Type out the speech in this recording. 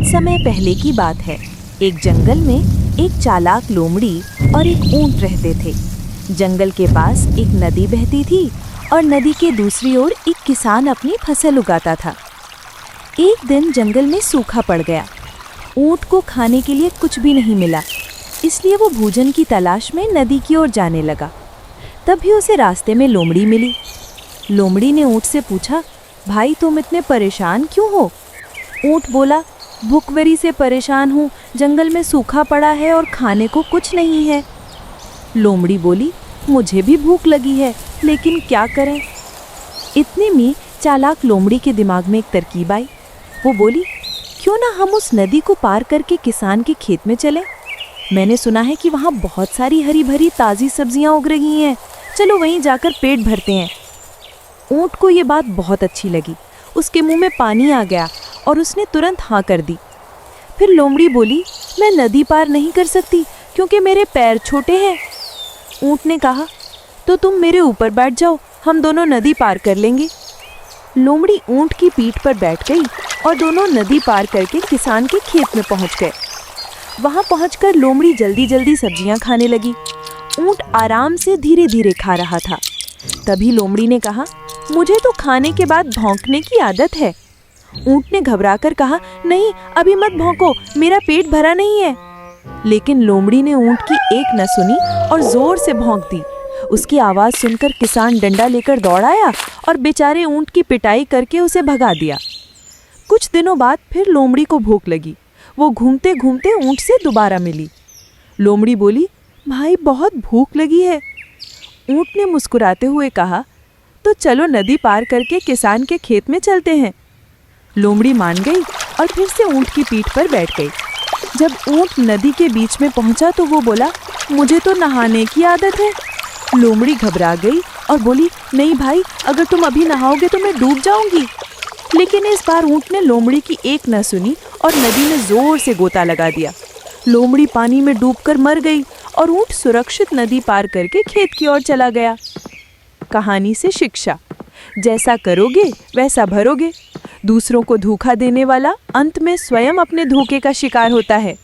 बहुत समय पहले की बात है। एक जंगल में एक चालाक लोमड़ी और एक ऊंट रहते थे। जंगल के पास एक नदी बहती थी और नदी के दूसरी ओर एक किसान अपनी फसल उगाता था। एक दिन जंगल में सूखा पड़ गया। ऊंट को खाने के लिए कुछ भी नहीं मिला, इसलिए वो भोजन की तलाश में नदी की ओर जाने लगा। तभी उसे रास्ते में लोमड़ी मिली। लोमड़ी ने ऊंट से पूछा, भाई तुम इतने परेशान क्यों हो? ऊंट बोला, भूखमरी से परेशान हूँ, जंगल में सूखा पड़ा है और खाने को कुछ नहीं है। लोमड़ी बोली, मुझे भी भूख लगी है, लेकिन क्या करें? इतने में चालाक लोमड़ी के दिमाग में एक तरकीब आई। वो बोली, क्यों ना हम उस नदी को पार करके किसान के खेत में चलें? मैंने सुना है कि वहाँ बहुत सारी हरी भरी ताज़ी सब्जियाँ उग रही हैं। चलो वहीं जाकर पेट भरते हैं। ऊंट को ये बात बहुत अच्छी लगी। उसके मुंह में पानी आ गया और उसने तुरंत हाँ कर दी। फिर लोमड़ी बोली, मैं नदी पार नहीं कर सकती क्योंकि मेरे पैर छोटे हैं। ऊंट ने कहा, तो तुम मेरे ऊपर बैठ जाओ, हम दोनों नदी पार कर लेंगे। लोमड़ी ऊंट की पीठ पर बैठ गई और दोनों नदी पार करके किसान के खेत में पहुंच गए। वहां पहुंचकर लोमड़ी जल्दी जल्दी सब्जियां खाने लगी। ऊंट आराम से धीरे धीरे खा रहा था। तभी लोमड़ी ने कहा, मुझे तो खाने के बाद भौंकने की आदत है। ऊंट ने घबराकर कहा, नहीं अभी मत भौंको, मेरा पेट भरा नहीं है। लेकिन लोमड़ी ने ऊंट की एक न सुनी और जोर से भौंक दी। उसकी आवाज़ सुनकर किसान डंडा लेकर दौड़ आया और बेचारे ऊंट की पिटाई करके उसे भगा दिया। कुछ दिनों बाद फिर लोमड़ी को भूख लगी। वो घूमते घूमते ऊंट से दोबारा मिली। लोमड़ी बोली, भाई बहुत भूख लगी है। ऊंट ने मुस्कुराते हुए कहा, तो चलो नदी पार करके किसान के खेत में चलते हैं। लोमड़ी मान गई और फिर से ऊंट की पीठ पर बैठ गई। जब ऊंट नदी के बीच में पहुंचा तो वो बोला, मुझे तो नहाने की आदत है। लोमड़ी घबरा गई और बोली, नहीं भाई, अगर तुम अभी नहाओगे तो मैं डूब जाऊंगी। लेकिन इस बार ऊंट ने लोमड़ी की एक न सुनी और नदी में जोर से गोता लगा दिया। लोमड़ी पानी में डूबकर मर गई और ऊंट सुरक्षित नदी पार करके खेत की ओर चला गया। कहानी से शिक्षा, जैसा करोगे वैसा भरोगे। दूसरों को धोखा देने वाला अंत में स्वयं अपने धोखे का शिकार होता है।